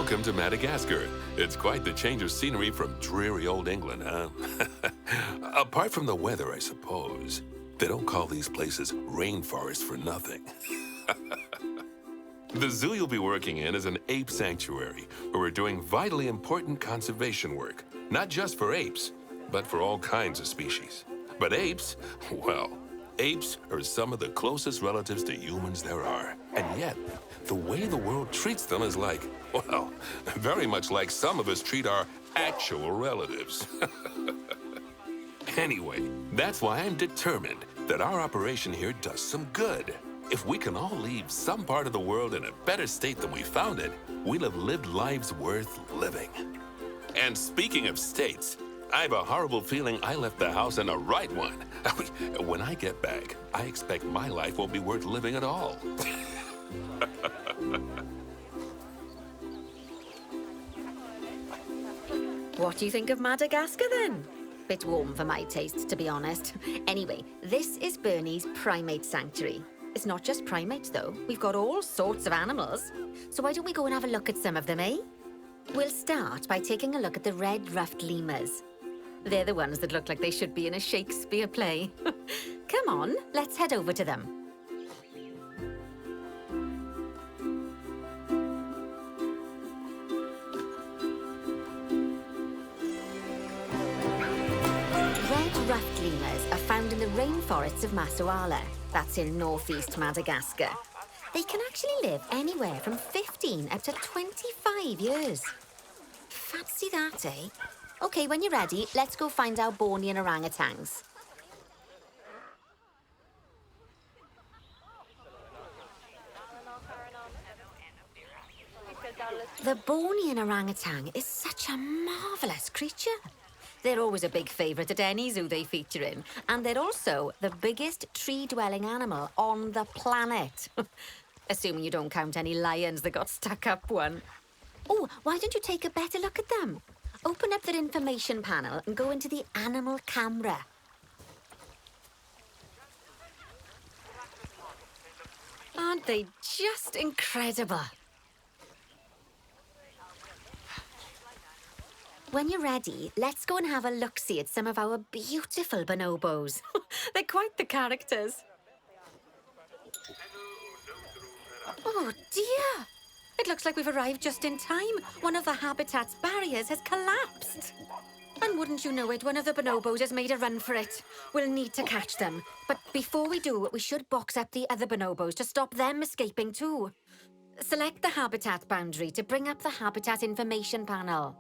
Welcome to Madagascar. It's quite the change of scenery from dreary old England, huh? Apart from the weather, I suppose. They don't call these places rainforests for nothing. The zoo you'll be working in is an ape sanctuary, where we're doing vitally important conservation work. Not just for apes, but for all kinds of species. But apes, well, apes are some of the closest relatives to humans there are. And yet, the way the world treats them is like, well, very much like some of us treat our actual relatives. Anyway, that's why I'm determined that our operation here does some good. If we can all leave some part of the world in a better state than we found it, we'll have lived lives worth living. And speaking of states, I have a horrible feeling I left the house in the right one. When I get back, I expect my life won't be worth living at all. What do you think of Madagascar, then? Bit warm for my taste, to be honest. Anyway, this is Bernie's primate sanctuary. It's not just primates, though. We've got all sorts of animals. So why don't we go and have a look at some of them, eh? We'll start by taking a look at the red-ruffed lemurs. They're the ones that look like they should be in a Shakespeare play. Come on, let's head over to them. Red-ruffed lemurs are found in the rainforests of Masoala. That's in northeast Madagascar. They can actually live anywhere from 15 up to 25 years. Fancy that, eh? Okay, when you're ready, let's go find our Bornean orangutans. The Bornean orangutan is such a marvellous creature. They're always a big favourite at any zoo they feature in, and they're also the biggest tree-dwelling animal on the planet. Assuming you don't count any lions that got stuck up one. Oh, why don't you take a better look at them? Open up their information panel and go into the animal camera. Aren't they just incredible? When you're ready, let's go and have a look-see at some of our beautiful bonobos. They're quite the characters. Oh dear! It looks like we've arrived just in time. One of the habitat's barriers has collapsed. And wouldn't you know it, one of the bonobos has made a run for it. We'll need to catch them. But before we do, we should box up the other bonobos to stop them escaping too. Select the habitat boundary to bring up the habitat information panel.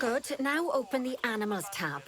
Good. Now open the Animals tab.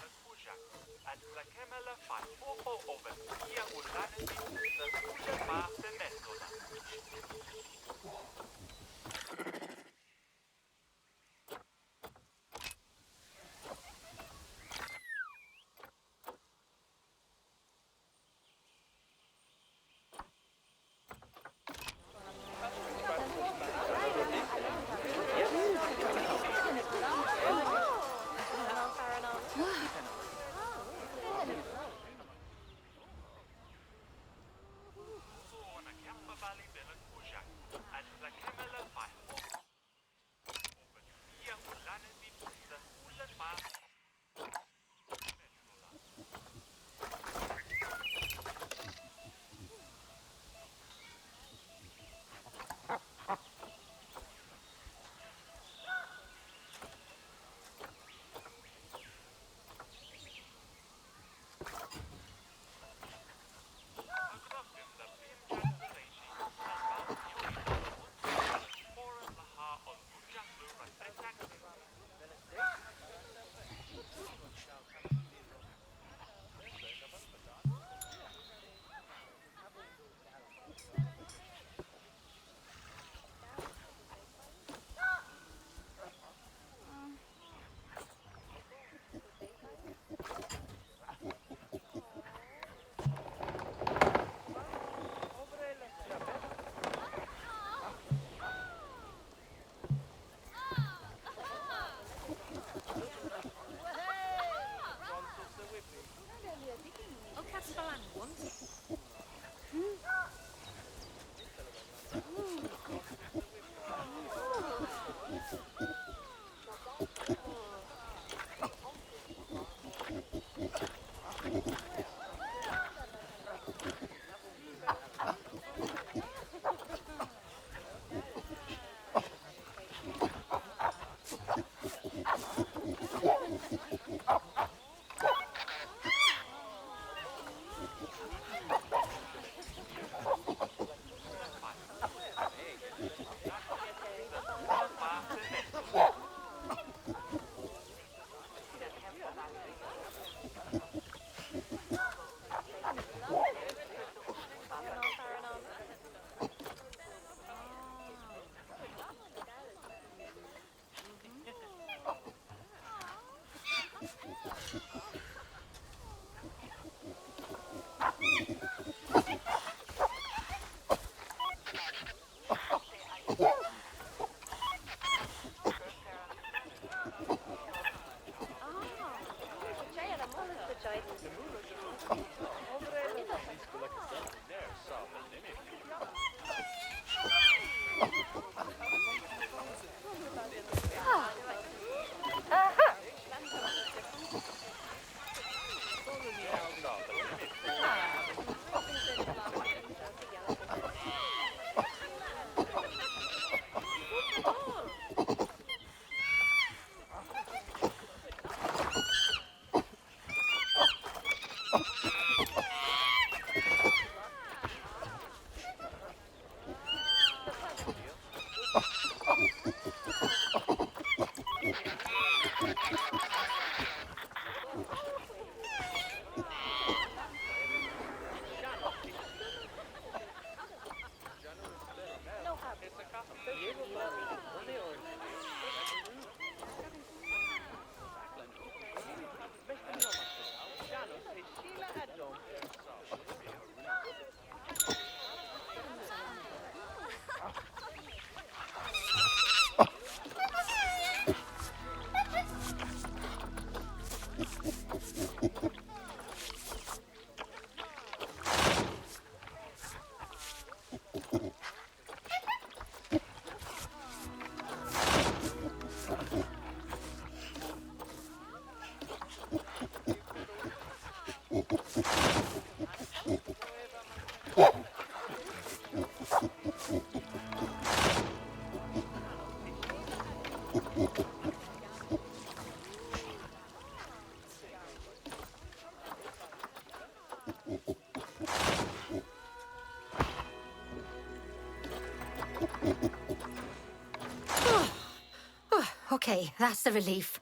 Okay, that's a relief.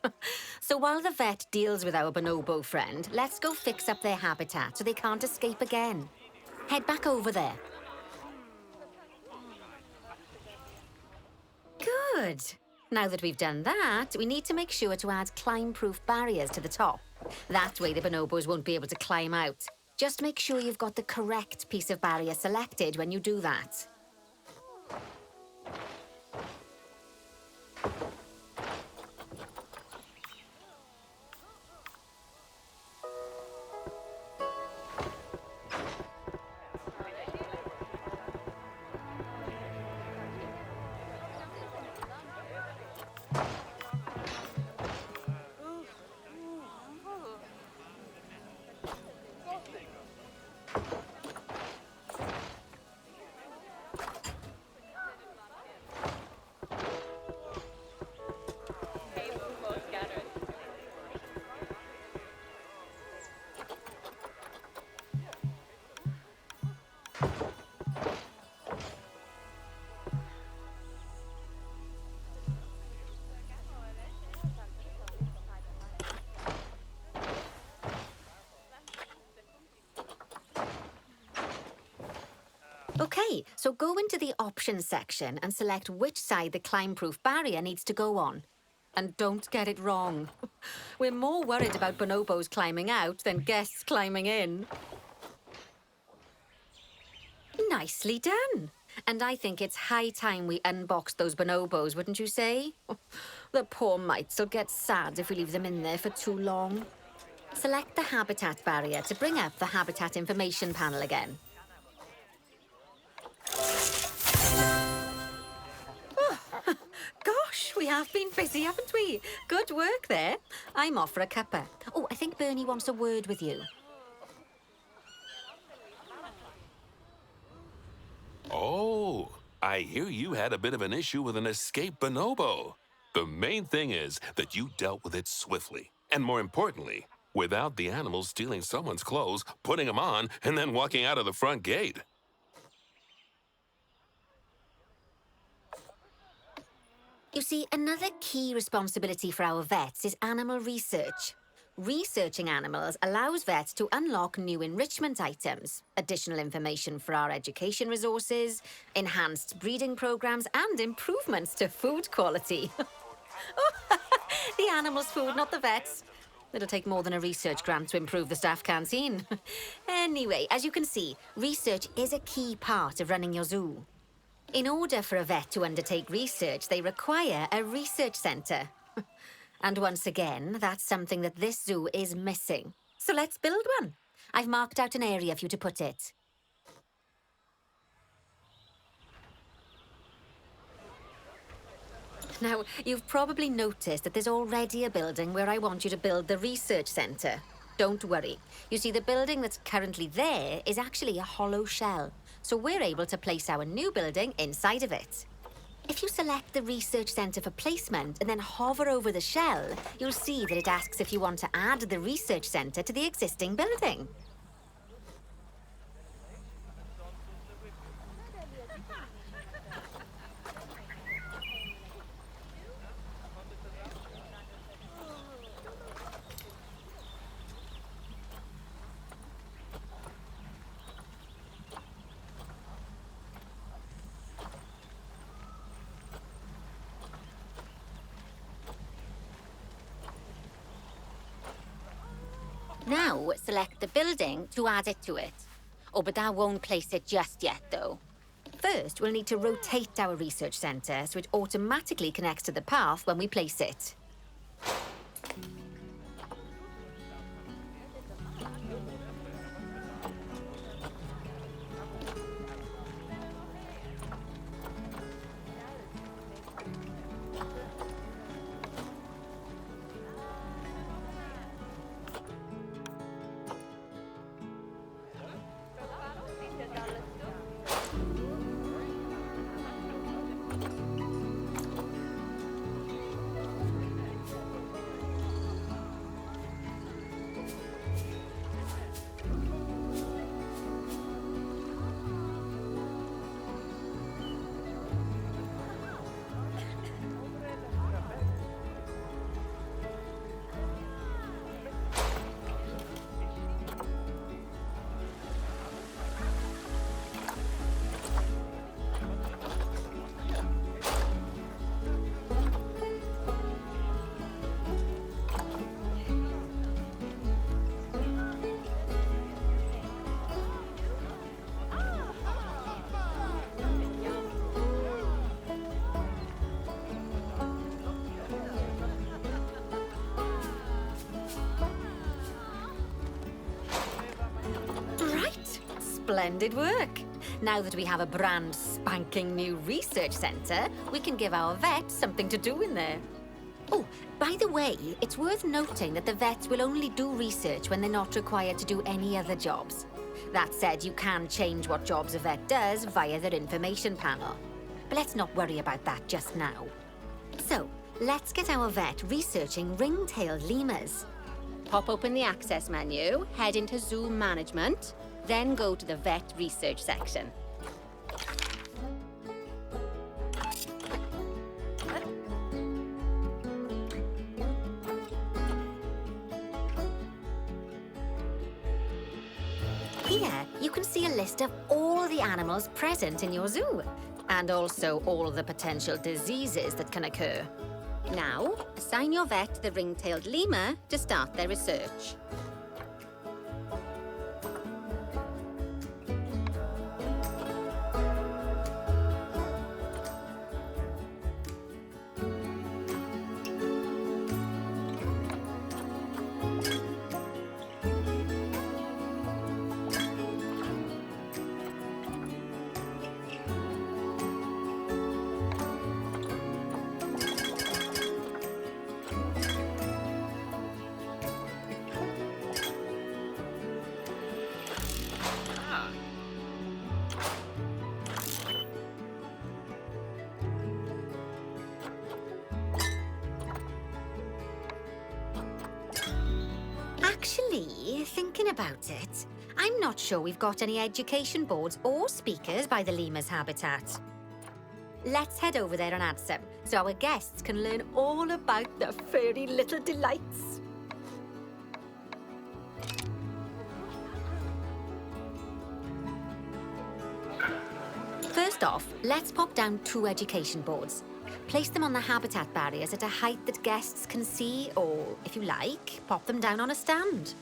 So while the vet deals with our bonobo friend, let's go fix up their habitat so they can't escape again. Head back over there. Good. Now that we've done that, we need to make sure to add climb-proof barriers to the top. That way the bonobos won't be able to climb out. Just make sure you've got the correct piece of barrier selected when you do that. Okay, so go into the options section and select which side the climb-proof barrier needs to go on. And don't get it wrong. We're more worried about bonobos climbing out than guests climbing in. Nicely done. And I think it's high time we unboxed those bonobos, wouldn't you say? The poor mites will get sad if we leave them in there for too long. Select the habitat barrier to bring up the habitat information panel again. Gosh, we have been busy, haven't we? Good work there. I'm off for a cuppa. Oh, I think Bernie wants a word with you. Oh, I hear you had a bit of an issue with an escaped bonobo. The main thing is that you dealt with it swiftly. And more importantly, without the animals stealing someone's clothes, putting them on, and then walking out of the front gate. You see, another key responsibility for our vets is animal research. Researching animals allows vets to unlock new enrichment items, additional information for our education resources, enhanced breeding programs, and improvements to food quality. The animals' food, not the vets. It'll take more than a research grant to improve the staff canteen. Anyway, as you can see, research is a key part of running your zoo. In order for a vet to undertake research, they require a research centre. And once again, that's something that this zoo is missing. So let's build one. I've marked out an area for you to put it. Now, you've probably noticed that there's already a building where I want you to build the research centre. Don't worry. You see, the building that's currently there is actually a hollow shell. So we're able to place our new building inside of it. If you select the research centre for placement and then hover over the shell, you'll see that it asks if you want to add the research centre to the existing building. Now, select the building to add it to it. Oh, but that won't place it just yet, though. First, we'll need to rotate our research centre so it automatically connects to the path when we place it. splendid work. Now that we have a brand spanking new research centre, we can give our vets something to do in there. Oh, by the way, it's worth noting that the vets will only do research when they're not required to do any other jobs. That said, you can change what jobs a vet does via their information panel. But let's not worry about that just now. So, let's get our vet researching ring-tailed lemurs. Pop open the access menu, head into zoo management, then go to the vet research section. Here, you can see a list of all the animals present in your zoo, and also all the potential diseases that can occur. Now, assign your vet the ring-tailed lemur to start their research. Actually, thinking about it, I'm not sure we've got any education boards or speakers by the lemur's habitat. Let's head over there and add some, so our guests can learn all about the furry little delights. First off, let's pop down 2 education boards. Place them on the habitat barriers at a height that guests can see, or, if you like, pop them down on a stand.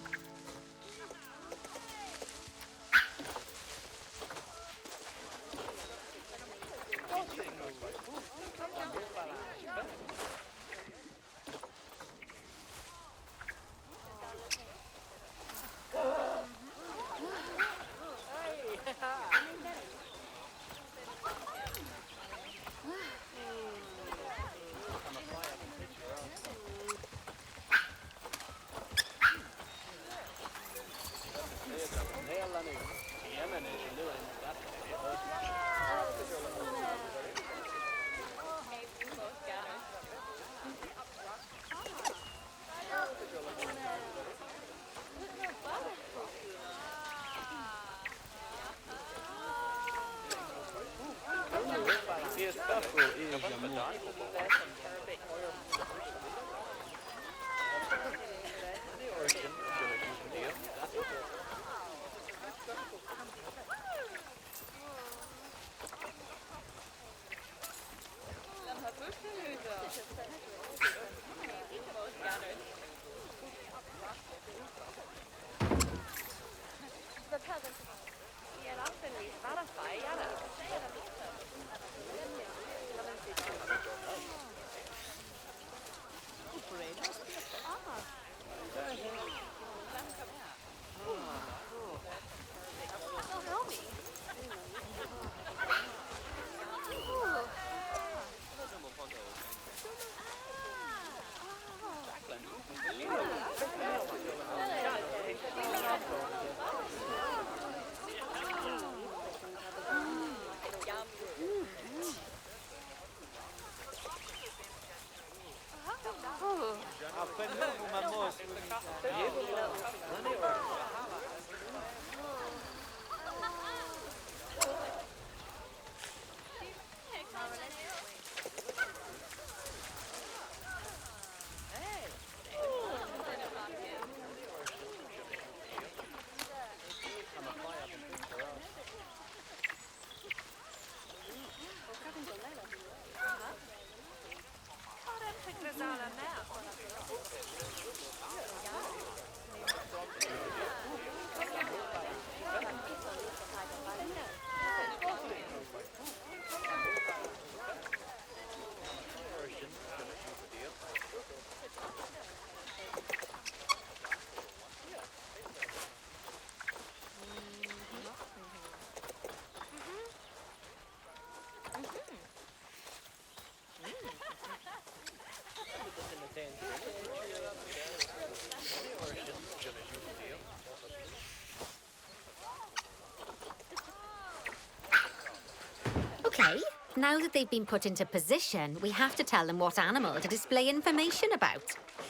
Now that they've been put into position, we have to tell them what animal to display information about.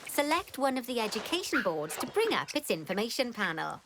Select one of the education boards to bring up its information panel.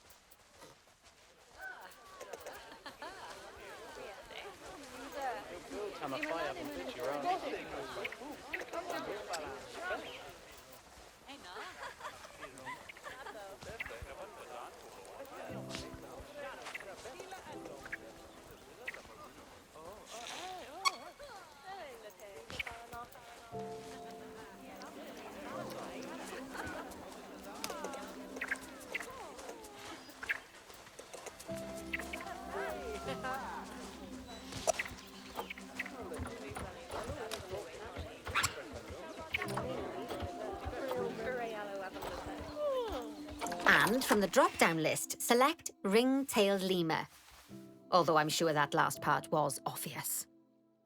And from the drop-down list, select ring-tailed lemur. Although I'm sure that last part was obvious.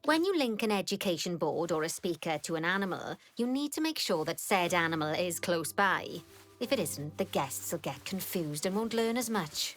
When you link an education board or a speaker to an animal, you need to make sure that said animal is close by. If it isn't, the guests will get confused and won't learn as much.